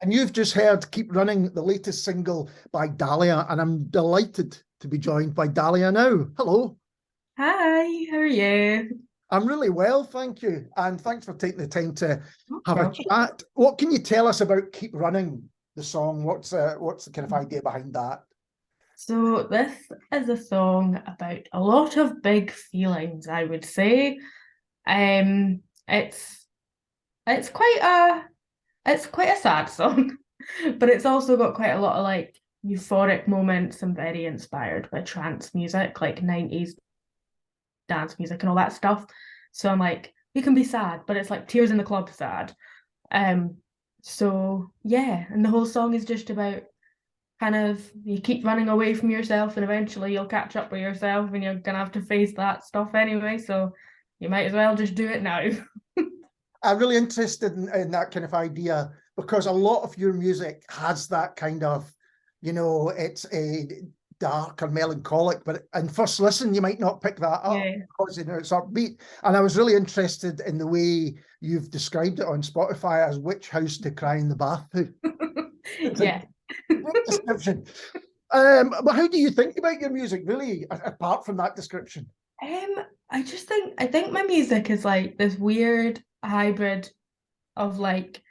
And you've just heard Keep Running, the latest single by Dahlia, and I'm delighted to be joined by Dahlia now. Hello. Hi, how are you? I'm really well, thank you. And thanks for taking the time to No have a problem. chat. What can you tell us about Keep Running, the song? What's the kind of idea behind that? So this is a song about a lot of big feelings, I would say. Um, it's it's quite a it's quite a sad song, but it's also got quite a lot of like euphoric moments and very inspired by trance music, like 90s dance music and all that stuff. So I'm like, you can be sad, but it's like tears in the club sad. Um, so yeah, and the whole song is just about kind of you keep running away from yourself and eventually you'll catch up with yourself and you're gonna have to face that stuff anyway. So you might as well just do it now. I'm really interested in that kind of idea because a lot of your music has that kind of, it's a dark or melancholic, but in first listen, you might not pick that up Yeah. because, it's upbeat. And I was really interested in the way you've described it on Spotify as Which House to Cry in the Bathroom. It's a Yeah. great description. But how do you think about your music, really, apart from that description? Um, I think my music is like this weird hybrid of like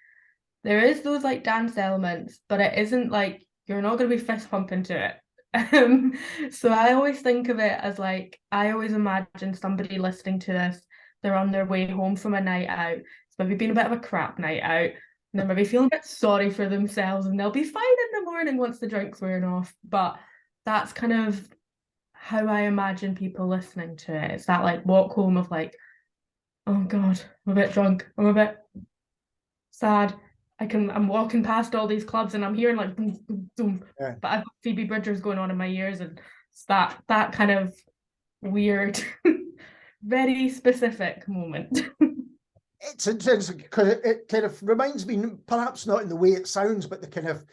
there is those like dance elements, but it isn't like you're not gonna be fist pumping to it. Um, so I always think of it as like I always imagine somebody listening to this, they're on their way home from a night out. It's maybe been a bit of a crap night out, and they're maybe feeling a bit sorry for themselves, and they'll be fine in the morning once the drink's wearing off. But that's kind of how I imagine people listening to it. It's that like walk home of like, oh God, I'm a bit drunk, I'm a bit sad. I'm walking past all these clubs and I'm hearing like boom, boom, boom. Yeah. But I've got Phoebe Bridgers going on in my ears and it's that kind of weird, very specific moment. It's interesting because it kind of reminds me, perhaps not in the way it sounds, but the kind of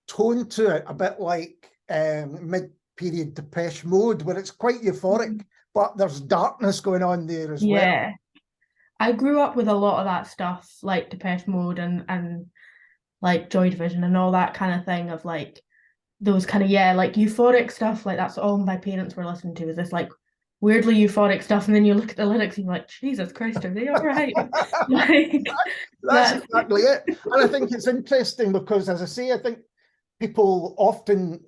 tone to it, a bit like mid-period Depeche Mode, where it's quite euphoric, but there's darkness going on there as well. Yeah. I grew up with a lot of that stuff, like Depeche Mode and like Joy Division and all that kind of thing of like those kind of yeah, like euphoric stuff. Like that's all my parents were listening to was this like weirdly euphoric stuff. And then you look at the lyrics and you're like, Jesus Christ, are they all right? Like That's that's exactly it. And I think it's interesting because, as I say, I think people often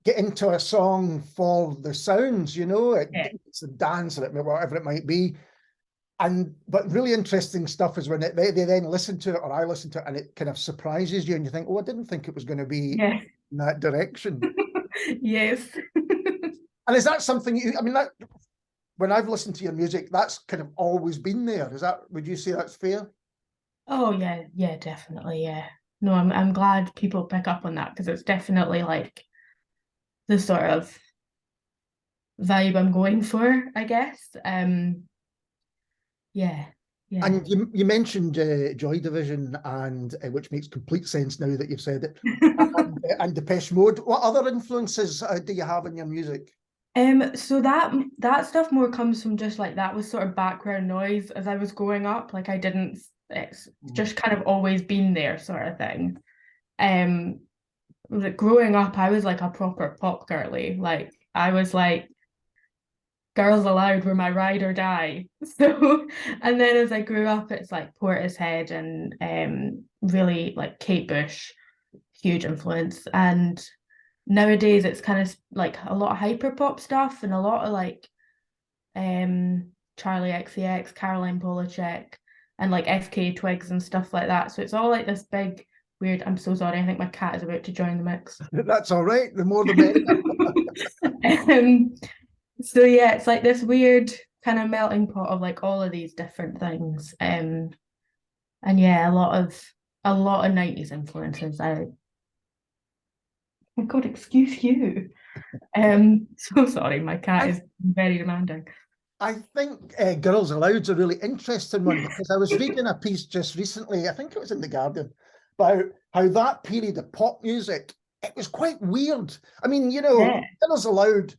get into a song for the sounds, yeah. it's the dance or whatever it might be. But really interesting stuff is when they then listen to it or I listen to it and it kind of surprises you and you think, oh, I didn't think it was going to be Yeah. in that direction. Yes. And is that something I mean, that when I've listened to your music, that's kind of always been there. Would you say that's fair? Oh yeah, yeah, definitely, yeah. No, I'm glad people pick up on that because it's definitely like the sort of vibe I'm going for, I guess. Yeah, yeah. And you mentioned Joy Division, and which makes complete sense now that you've said it, and Depeche Mode. What other influences do you have in your music? So that stuff more comes from just like that was sort of background noise as I was growing up. Like I didn't, it's just kind of always been there, sort of thing. Um, like growing up, I was like a proper pop girly. Like I was like Girls Aloud were my ride or die. So, and then as I grew up, it's like Portishead and really like Kate Bush, huge influence. And nowadays it's kind of like a lot of hyper pop stuff and a lot of like Charlie XCX, Caroline Polachek, and like FK Twigs and stuff like that. So it's all like this big weird. I'm so sorry. I think my cat is about to join the mix. That's all right. The more the merrier. um, so yeah, it's like this weird kind of melting pot of like all of these different things. And yeah, a lot of 90s influences. Oh God, excuse you. So sorry, my cat I is very demanding. I think Girls Aloud's a really interesting one because I was reading a piece just recently, I think it was in The Guardian, about how that period of pop music, it was quite weird. I mean, Yeah. Girls Aloud,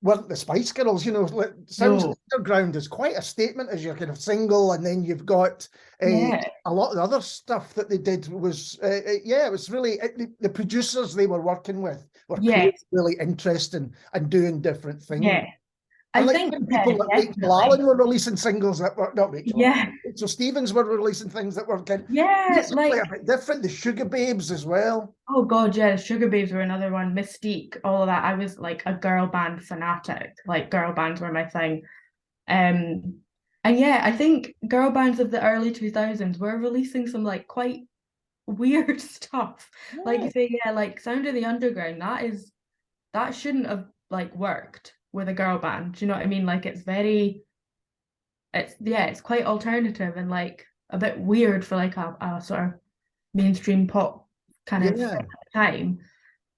weren't the Spice Girls, you know. Sounds No. Underground is quite a statement as your kind of single, and then you've got Yeah. a lot of the other stuff that they did was, yeah, it was really, the producers they were working with were Yeah. really interesting and doing different things. Yeah. I And like think, people like Rachel definitely. Allen were releasing singles that were not Rachel Allen. Yeah. Rachel Stevens were releasing things that were kind Yeah, of like, a bit different. The Sugar Babes as well. oh God, yeah, Sugar Babes were another one. Mystique, all of that. I was like a girl band fanatic. Like girl bands were my thing. And yeah, I think girl bands of the early 2000s were releasing some like quite weird stuff. Like you say, yeah, like Sound of the Underground, that shouldn't have like worked with a girl band. Do you know what I mean? Like it's quite alternative and like a bit weird for like a sort of mainstream pop kind of time.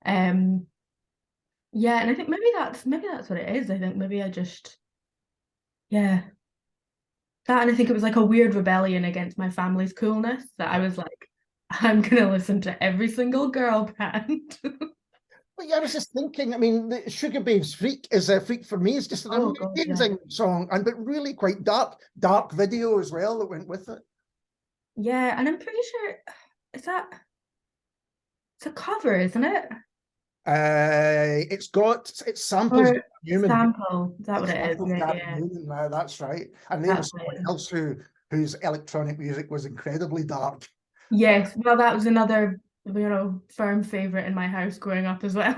Yeah, and I think maybe that's what it is. I think maybe I just, yeah, that, and I think it was like a weird rebellion against my family's coolness that I was like, I'm gonna listen to every single girl band. But yeah, I was just thinking, I mean, the Sugar Babes Freak is a freak for me. It's just an Oh God, yeah. amazing song, and but really quite dark video as well that went with it. Yeah, and I'm pretty sure it's a cover, isn't it? It's samples Or Newman. sample, is that what it is? Samples Yeah, Gary yeah. Newman, now that's right. And there was That's someone it. else whose electronic music was incredibly dark. Yes, well, that was another, firm favorite in my house growing up as well.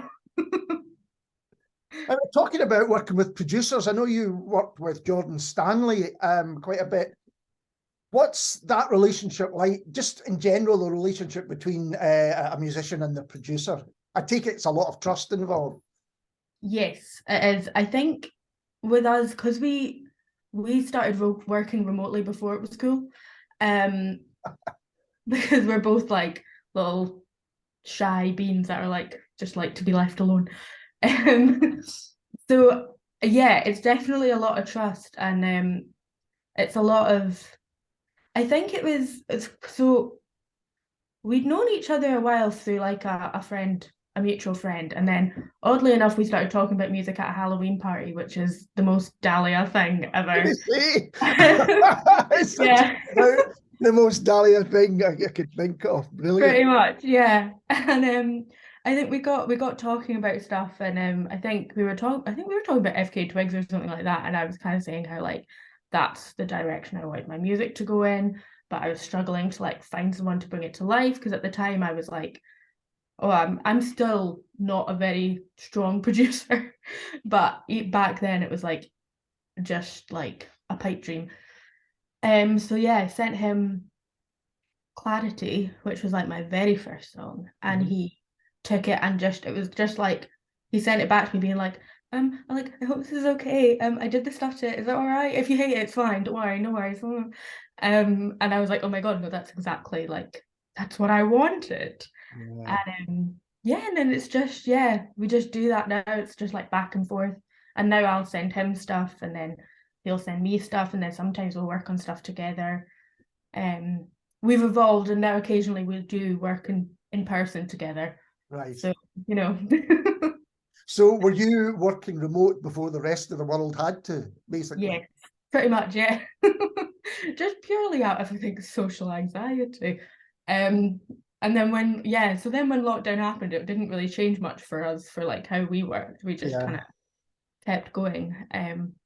And talking about working with producers, I know you worked with Jordan Stanley quite a bit. What's that relationship like? Just in general, the relationship between a musician and the producer. I take it's a lot of trust involved. Yes, it is. I think with us, because we started working remotely before it was cool, um, because we're both like little shy beans that are like just like to be left alone. Um, so yeah, it's definitely a lot of trust, and it's a lot of. I think it's so we'd known each other a while through like a friend, a mutual friend, and then oddly enough, we started talking about music at a Halloween party, which is the most Dahlia thing ever. It's Yeah, the most Dahlia thing I could think of. Brilliant. pretty much, yeah. And I think we got talking about stuff, and I think we were talking about FK Twigs or something like that, and I was kind of saying how like that's the direction I wanted my music to go in, but I was struggling to like find someone to bring it to life because at the time I was like, oh, I'm still not a very strong producer, but back then it was like just like a pipe dream. So yeah, I sent him Clarity, which was like my very first song, and he took it and it was just like he sent it back to me being like, I hope this is okay. I did this stuff to it. Is that all right? If you hate it, it's fine. Don't worry, no worries. And I was like, oh my God, no, that's exactly like that's what I wanted. Yeah. And yeah, and then it's just, yeah, we just do that now. It's just like back and forth. And now I'll send him stuff and then he'll send me stuff and then sometimes we'll work on stuff together. We've evolved and now occasionally we'll do work in person together. Right. So, you know. So were you working remote before the rest of the world had to, basically? Yes, pretty much, yeah. Just purely out of, I think, social anxiety. And then when lockdown happened, it didn't really change much for us for like how we worked. We just kind of kept going.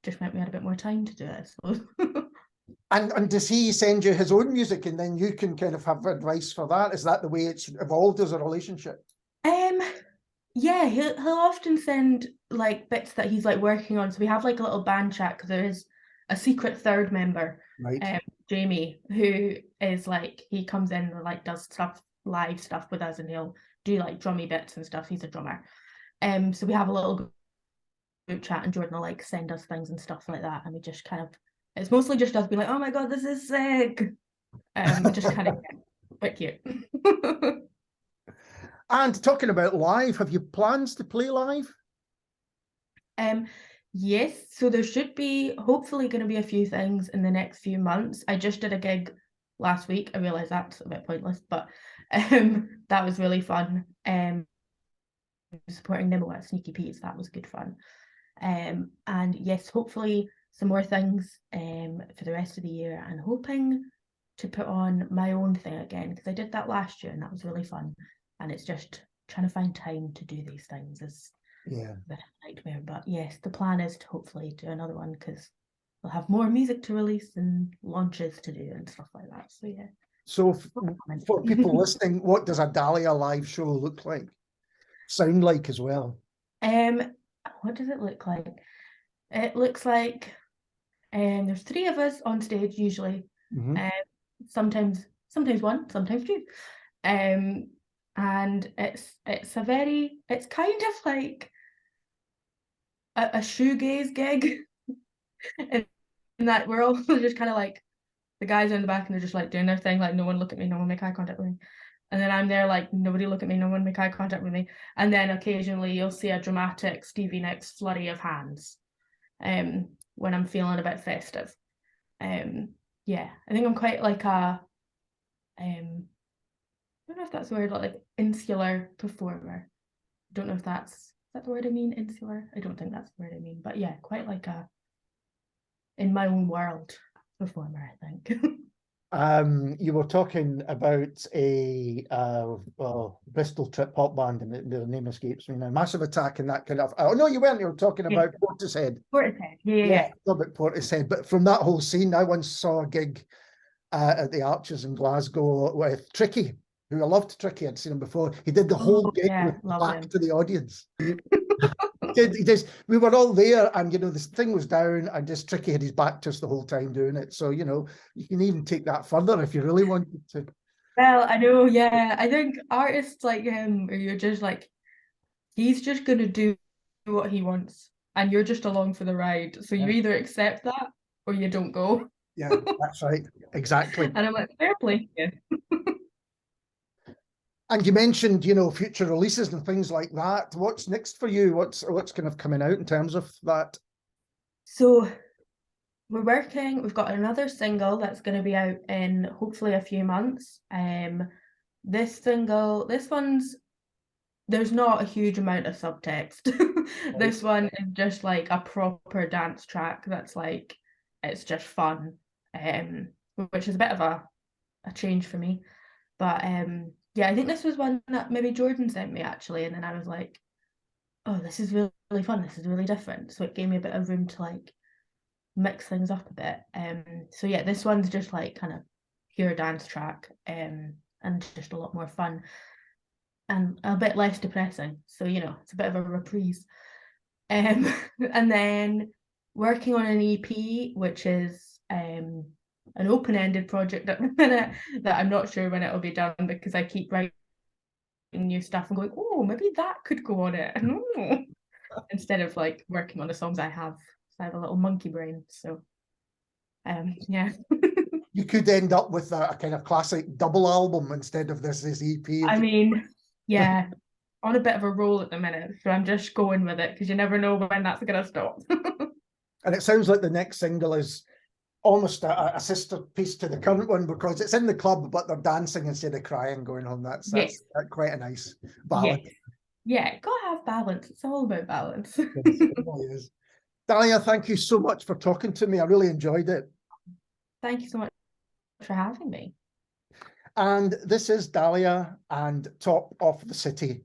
Just meant we had a bit more time to do it. So. And does he send you his own music and then you can kind of have advice for that? Is that the way it's evolved as a relationship? Yeah, he'll often send like bits that he's like working on. So we have like a little band chat because there is a secret third member, Right. Jamie, who is like he comes in and like does live stuff with us, and he'll do like drummy bits and stuff. He's a drummer. So we have a little group chat, and Jordan will like send us things and stuff like that, and we just kind of it's mostly just us being like, oh my God, this is sick. Just kind of quite cute. And talking about live, have you plans to play live? Yes, so there should be hopefully going to be a few things in the next few months. I just did a gig last week. I realize that's a bit pointless, but that was really fun. Supporting Nimmo at Sneaky Pete's, that was good fun. And yes, hopefully some more things for the rest of the year, and hoping to put on my own thing again, because I did that last year and that was really fun. And it's just trying to find time to do these things is a bit of a nightmare. But yes, the plan is to hopefully do another one, because we'll have more music to release and launches to do and stuff like that. So yeah. So for people listening, what does a Dahlia live show look like? Sound like as well? What does it look like? It looks like there's 3 of us on stage usually. Sometimes one, sometimes 2. And it's kind of like a shoegaze gig in that we're all just kind of like, the guys are in the back and they're just like doing their thing, like no one look at me, no one make eye contact with me. And then I'm there like, nobody look at me, no one make eye contact with me. And then occasionally you'll see a dramatic Stevie Nicks flurry of hands when I'm feeling a bit festive. Yeah, I think I'm quite like a I don't know if that's the word, like insular performer. I don't know if is that the word I mean, insular? I don't think that's the word I mean, but yeah, quite like a in my own world performer, I think. You were talking about a Bristol trip hop band, and the name escapes me now. Massive Attack and that kind of. Oh no, you weren't. You were talking about Portishead. Portishead, yeah. About Portishead, but from that whole scene, I once saw a gig at the Arches in Glasgow with Tricky, who I loved. Tricky, I'd seen him before. He did the whole gig with back to the audience. We were all there, and this thing was down, and just Tricky had his back to us the whole time doing it. So you can even take that further if you really wanted to. Well, I know, yeah. I think artists like him, or you're just like, he's just gonna do what he wants, and you're just along for the ride. So you either accept that or you don't go. Yeah, that's right, exactly. And I'm like, fair play. Yeah. And you mentioned, future releases and things like that. What's next for you? What's kind of coming out in terms of that? So we've got another single that's going to be out in hopefully a few months. This one's, there's not a huge amount of subtext. This one is just like a proper dance track that's like, it's just fun, which is a bit of a change for me. But yeah, I think this was one that maybe Jordan sent me actually, and then I was like, oh, this is really, really fun, this is really different. So it gave me a bit of room to like mix things up a bit. So yeah, this one's just like kind of pure dance track, and just a lot more fun and a bit less depressing. So it's a bit of a reprise. And then working on an EP, which is an open-ended project at the minute that I'm not sure when it'll be done, because I keep writing new stuff and going, oh, maybe that could go on it. Instead of like working on the songs I have. So I have a little monkey brain. So yeah. You could end up with a kind of classic double album instead of this EP. I mean, yeah, on a bit of a roll at the minute. So I'm just going with it, because you never know when that's going to stop. And it sounds like the next single is almost a sister piece to the current one, because it's in the club, but they're dancing instead of crying going home. That's quite a nice balance. Yeah, gotta have balance. It's all about balance. It really is. Dahlia, thank you so much for talking to me. I really enjoyed it. Thank you so much for having me. And this is Dahlia and Top of the City.